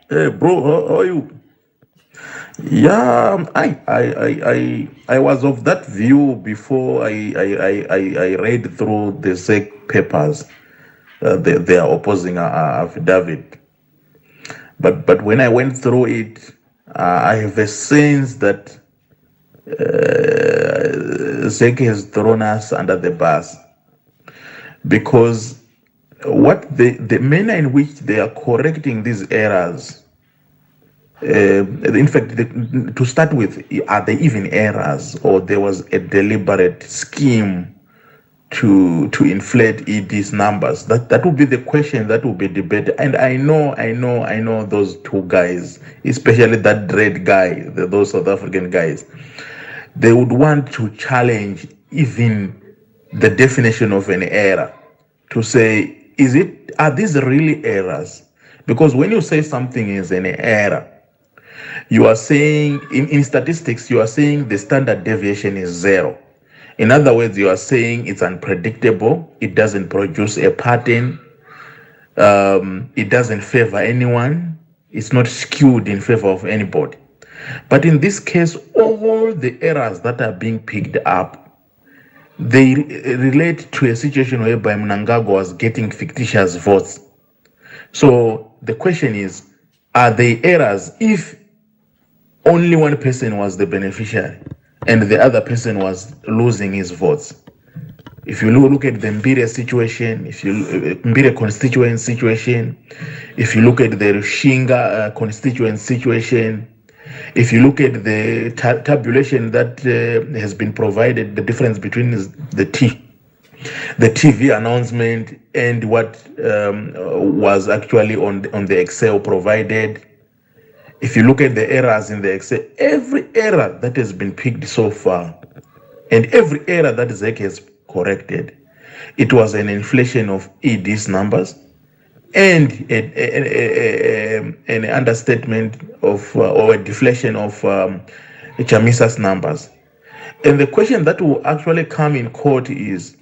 Hey, bro, how are you? Yeah, I was of that view before I read through the Zec papers. They are opposing affidavit. But when I went through it, I have a sense that Zec has thrown us under the bus because what the manner in which they are correcting these errors. In fact, to start with, are they even errors, or there was a deliberate scheme to inflate ED's numbers? That would be the question that will be debated. And I know those two guys, especially that red guy, those South African guys, they would want to challenge even the definition of an error to say, are these really errors? Because when you say something is an error, you are saying, in statistics, you are saying the standard deviation is 0. In other words, you are saying it's unpredictable, it doesn't produce a pattern, it doesn't favor anyone, it's not skewed in favor of anybody. But in this case, all the errors that are being picked up, they relate to a situation whereby Mnangagwa was getting fictitious votes. So the question is, are they errors if only one person was the beneficiary and the other person was losing his votes? If you look at the Mbire situation, if you Mbire constituent situation, if you look at the Rushinga constituent situation, if you look at the tabulation that has been provided, the difference between the TV announcement and what was actually on the Excel provided. If you look at the errors in the Excel, every error that has been picked so far, and every error that Zec has corrected, it was an inflation of ED's numbers and an understatement of or a deflation of Chamisa's numbers. And the question that will actually come in court is,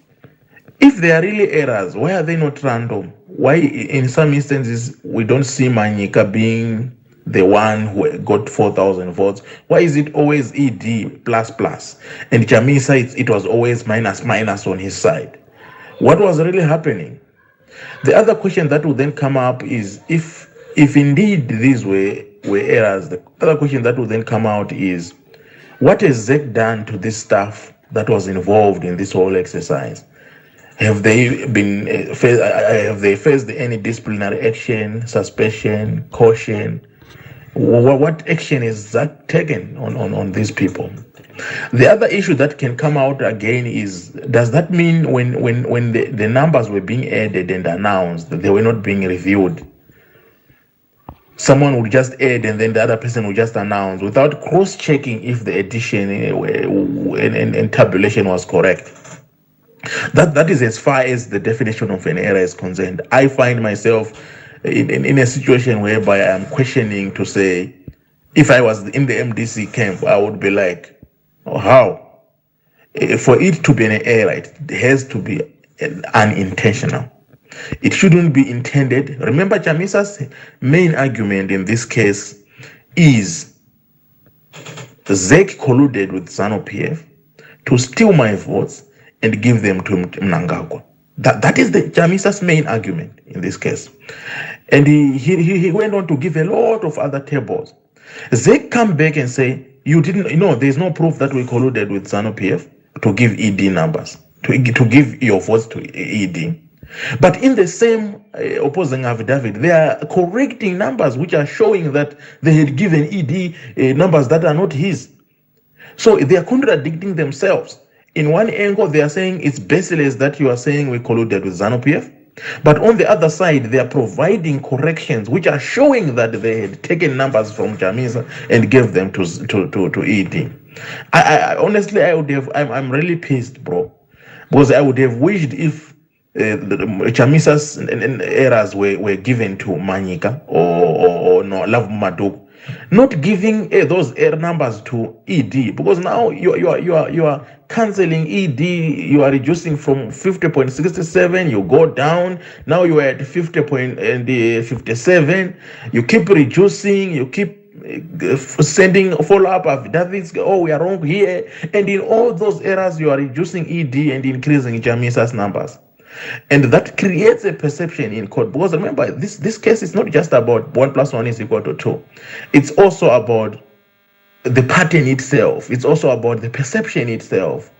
if they are really errors, why are they not random? Why in some instances we don't see Manyika being the one who got 4,000 votes? Why is it always ED plus plus? And Chamisa, it was always minus minus on his side. What was really happening? The other question that would then come up is, if indeed these were errors, the other question that would then come out is, what has Zec done to this staff that was involved in this whole exercise? Have they faced any disciplinary action, suspension, caution? What action is Zec taken on these people? The other issue that can come out again is, does that mean when the numbers were being added and announced, that they were not being reviewed? Someone would just add and then the other person would just announce without cross-checking if the addition and tabulation was correct. That is as far as the definition of an error is concerned. I find myself in a situation whereby I'm questioning to say, if I was in the MDC camp, I would be like, oh, how? For it to be an error, it has to be unintentional. It shouldn't be intended. Remember, Chamisa's main argument in this case is Zec colluded with ZANU-PF to steal my votes and give them to Mnangagwa. That is the Chamisa's main argument in this case. And he went on to give a lot of other tables. Zec come back and say, you didn't, there's no proof that we colluded with ZANU-PF to give ED numbers, to give your votes to ED. But in the same opposing affidavit, they are correcting numbers which are showing that they had given ED numbers that are not his. So they are contradicting themselves. In one angle, they are saying it's baseless that you are saying we colluded with ZANU-PF. But on the other side, they are providing corrections which are showing that they had taken numbers from Chamisa and gave them to ED. I honestly, I'm really pissed, bro, because I would have wished if Chamisa's errors were given to Manyika or no, Love Maduk, not giving those error numbers to ED, because now you are canceling ED. You are reducing from 50.67, you go down, now you are at 50.57. You keep reducing, you keep sending follow-up affidavits. Oh, we are wrong here, and in all those errors you are reducing ED and increasing Jamisa's numbers. And that creates a perception in court, because remember, this case is not just about 1 + 1 = 2. It's also about the pattern itself. It's also about the perception itself.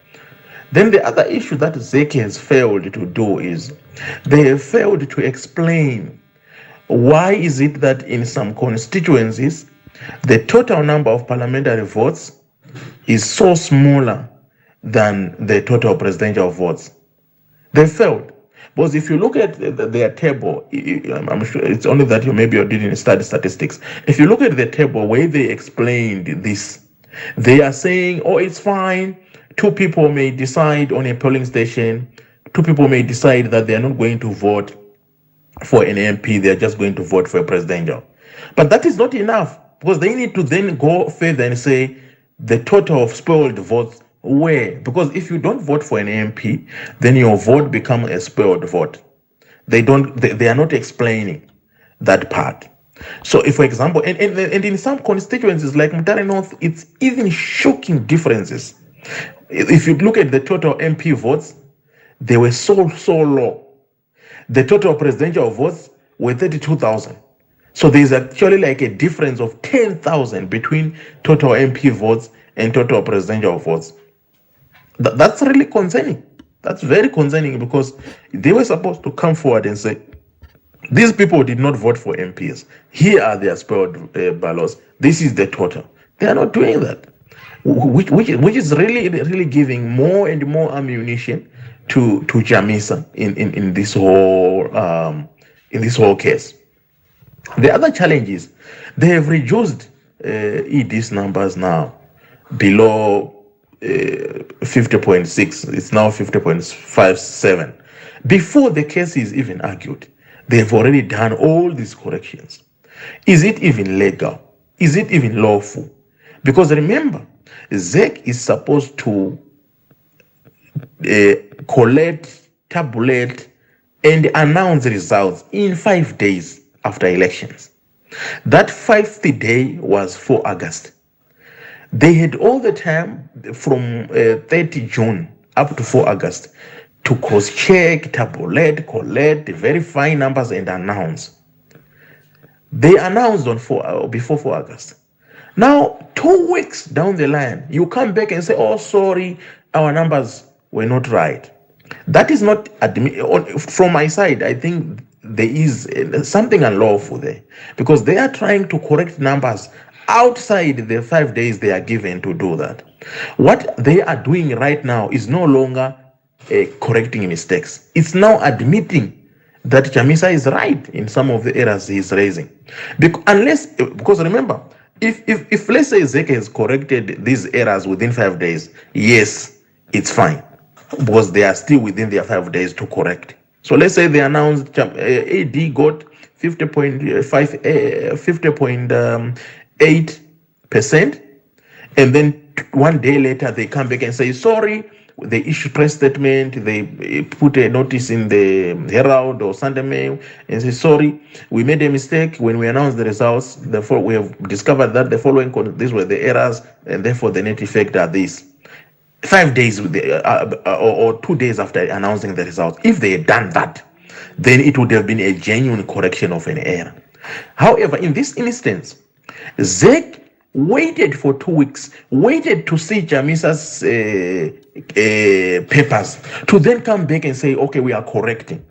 Then the other issue that Zec has failed to do is they have failed to explain why is it that in some constituencies the total number of parliamentary votes is so smaller than the total presidential votes. They failed. Because if you look at their table, I'm sure it's only that you didn't study statistics. If you look at the table where they explained this, they are saying, oh, it's fine. 2 people may decide on a polling station. 2 people may decide that they are not going to vote for an MP. They are just going to vote for a presidential. But that is not enough, because they need to then go further and say the total of spoiled votes. Where? Because if you don't vote for an MP, then your vote becomes a spoiled vote. They are not explaining that part. So if, for example, and in some constituencies like Mutare North, it's even shocking differences. If you look at the total MP votes, they were so low. The total presidential votes were 32,000. So there's actually like a difference of 10,000 between total MP votes and total presidential votes. That's really concerning. That's very concerning, because they were supposed to come forward and say, these people did not vote for MPs. Here are their spoiled ballots. This is the total. They are not doing that, which is really giving more and more ammunition to Jamisa in this whole case. The other challenge is they have reduced ED's numbers now below 50.6. It's now 50.57. Before the case is even argued, they've already done all these corrections. Is it even legal? Is it even lawful? Because remember, Zec is supposed to collect, tabulate, and announce results in 5 days after elections. That 5th day was 4 August. They had all the time from 30 June up to 4 August to cross-check, tabulate, collect, verify numbers, and announce. They announced before 4 August. Now, 2 weeks down the line, you come back and say, oh, sorry, our numbers were not right. That is not from my side. I think there is something unlawful there, because they are trying to correct numbers outside the 5 days they are given to do that. What they are doing right now is no longer correcting mistakes. It's now admitting that Jamisa is right in some of the errors he is raising. Because remember, if let's say Zec has corrected these errors within 5 days, yes, it's fine, because they are still within their 5 days to correct. So let's say they announced AD got 50.8%, and then 1 day later they come back and say, sorry, they issue press statement, they put a notice in the Herald or Sunday Mail and say, sorry, we made a mistake when we announced the results. Therefore, we have discovered that these were the errors, and therefore the net effect are these. 5 days or 2 days after announcing the results. If they had done that, then it would have been a genuine correction of an error. However, in this instance, Zec waited for 2 weeks, waited to see Jamisa's papers, to then come back and say, okay, we are correcting.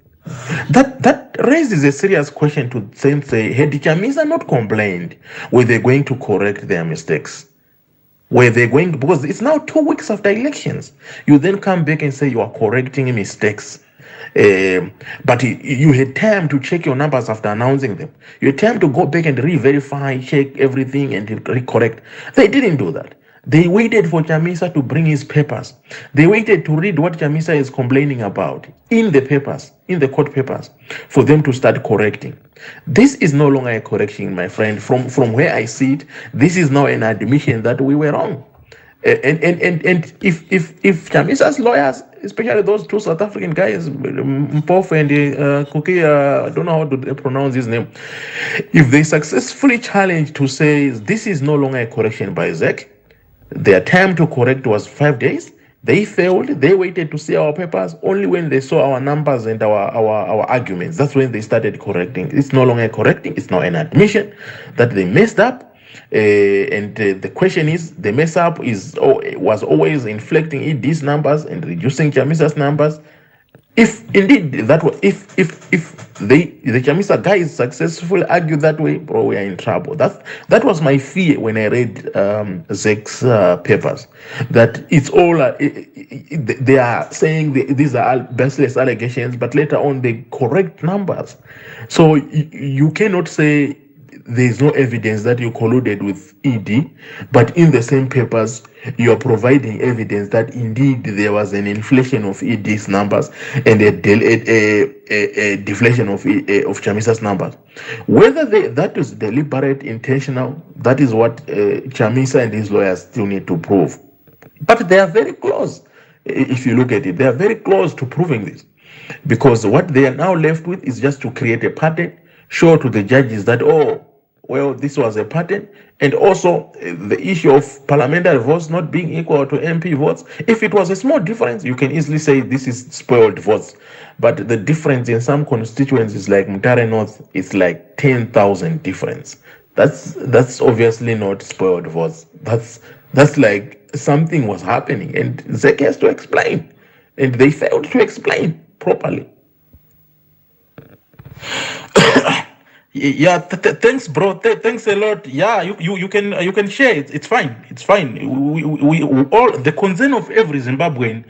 That raises a serious question to them, say, had Jamisa not complained, were they going to correct their mistakes? Were they going, because it's now 2 weeks after elections, you then come back and say you are correcting mistakes. But you had time to check your numbers after announcing them. You had time to go back and re-verify, check everything, and recorrect. They didn't do that. They waited for Chamisa to bring his papers. They waited to read what Chamisa is complaining about in the papers, in the court papers, for them to start correcting. This is no longer a correction, my friend. From where I see it, this is now an admission that we were wrong. And if Chamisa's lawyers, especially those two South African guys, Mpof and Kuki, I don't know how to pronounce his name, if they successfully challenge to say this is no longer a correction by Zec, their time to correct was 5 days. They failed. They waited to see our papers. Only when they saw our numbers and our arguments, that's when they started correcting. It's no longer correcting. It's now an admission that they messed up. The question is, the mess up was always inflecting ED's numbers and reducing Chamisa's numbers. If indeed that was, if the Chamisa guys successfully argue that way, bro, we are in trouble. That was my fear when I read Zec's papers. That it's all they are saying these are baseless allegations, but later on they correct numbers. So you cannot say there is no evidence that you colluded with ED, but in the same papers you are providing evidence that indeed there was an inflation of ED's numbers and a deflation of Chamisa's numbers. Whether that is deliberate, intentional, that is what Chamisa and his lawyers still need to prove. But they are very close. If you look at it, they are very close to proving this, because what they are now left with is just to create a pattern, show to the judges that, oh, well, this was a pattern, and also the issue of parliamentary votes not being equal to MP votes. If it was a small difference, you can easily say this is spoiled votes. But the difference in some constituencies like Mutare North is like 10,000 difference. That's obviously not spoiled votes. That's like something was happening, and Zec has to explain, and they failed to explain properly. Yeah, thanks, bro. Thanks a lot. Yeah, you can share it. It's fine. It's fine. We all, the concern of every Zimbabwean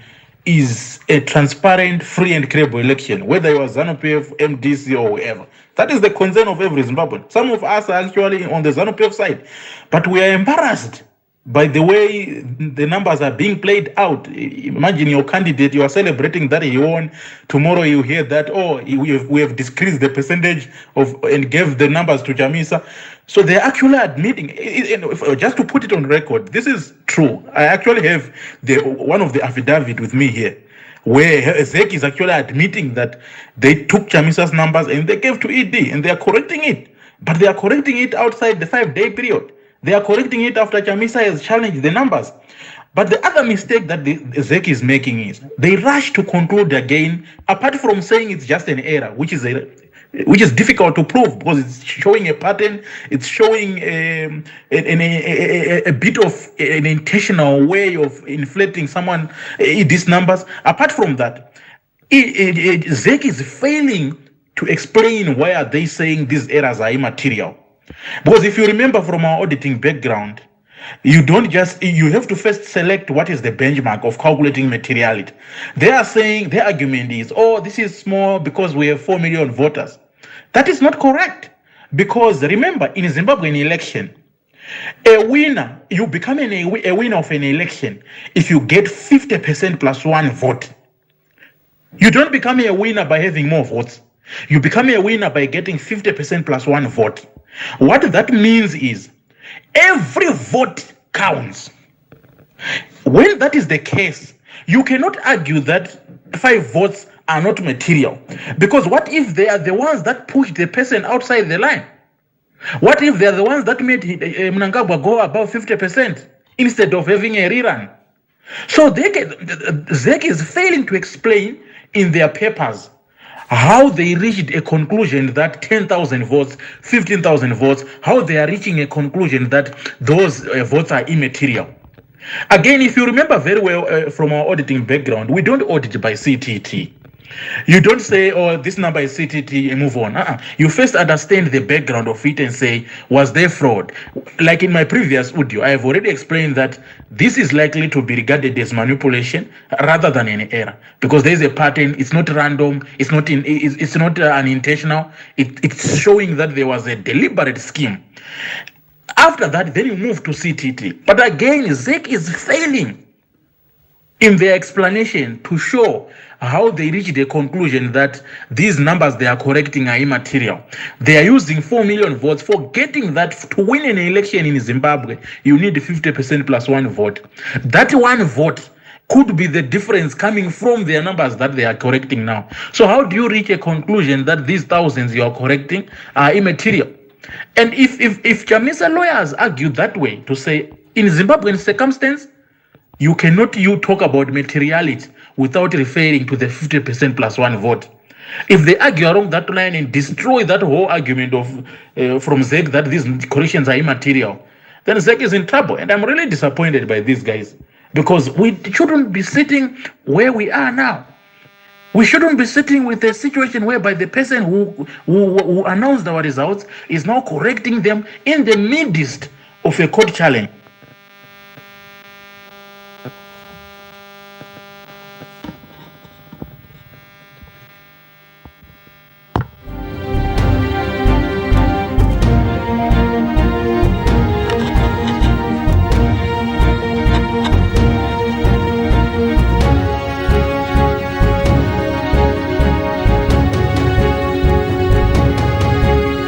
is a transparent, free, and credible election, whether you are ZANU-PF, MDC, or whoever. That is the concern of every Zimbabwean. Some of us are actually on the ZANU-PF side, but we are embarrassed by the way the numbers are being played out. Imagine your candidate, you are celebrating that he won. Tomorrow you hear that, oh, we have decreased the percentage of and gave the numbers to Chamisa. So they're actually admitting, just to put it on record, this is true. I actually have one of the affidavit with me here, where Zec is actually admitting that they took Chamisa's numbers and they gave to ED, and they are correcting it. But they are correcting it outside the 5-day period. They are correcting it after Chamisa has challenged the numbers. But the other mistake that the Zec is making is they rush to conclude again, apart from saying it's just an error, which is difficult to prove because it's showing a pattern, it's showing a bit of an intentional way of inflating these numbers. Apart from that, Zec is failing to explain why are they saying these errors are immaterial. Because if you remember from our auditing background, you have to first select what is the benchmark of calculating materiality. They are saying, their argument is, oh, this is small because we have 4 million voters. That is not correct. Because remember, in a Zimbabwean election, a winner, you become a winner of an election if you get 50% plus 1 vote. You don't become a winner by having more votes. You become a winner by getting 50% plus 1 vote. What that means is every vote counts. When that is the case, you cannot argue that 5 votes are not material. Because what if they are the ones that pushed the person outside the line? What if they are the ones that made Mnangagwa go above 50% instead of having a rerun? So Zec is failing to explain in their papers how they reached a conclusion that 10,000 votes, 15,000 votes, how they are reaching a conclusion that those votes are immaterial. Again, if you remember very well from our auditing background, we don't audit by CTT. You don't say, oh, this number is CTT and move on. You first understand the background of it and say, was there fraud? Like in my previous audio, I have already explained that this is likely to be regarded as manipulation rather than an error, because there is a pattern. It's not random. It's not unintentional. It's showing that there was a deliberate scheme. After that, then you move to CTT. But again, Zec is failing in their explanation to show how they reached the conclusion that these numbers they are correcting are immaterial. They are using 4 million votes, forgetting that to win an election in Zimbabwe, you need 50% plus 1 vote. That 1 vote could be the difference coming from their numbers that they are correcting now. So how do you reach a conclusion that these thousands you are correcting are immaterial? And if Chamisa lawyers argue that way, to say in Zimbabwean circumstance, you cannot talk about materiality without referring to the 50% plus 1 vote. If they argue along that line and destroy that whole argument of from Zec that these corrections are immaterial, then Zec is in trouble. And I'm really disappointed by these guys, because we shouldn't be sitting where we are now. We shouldn't be sitting with a situation whereby the person who announced our results is now correcting them in the midst of a court challenge.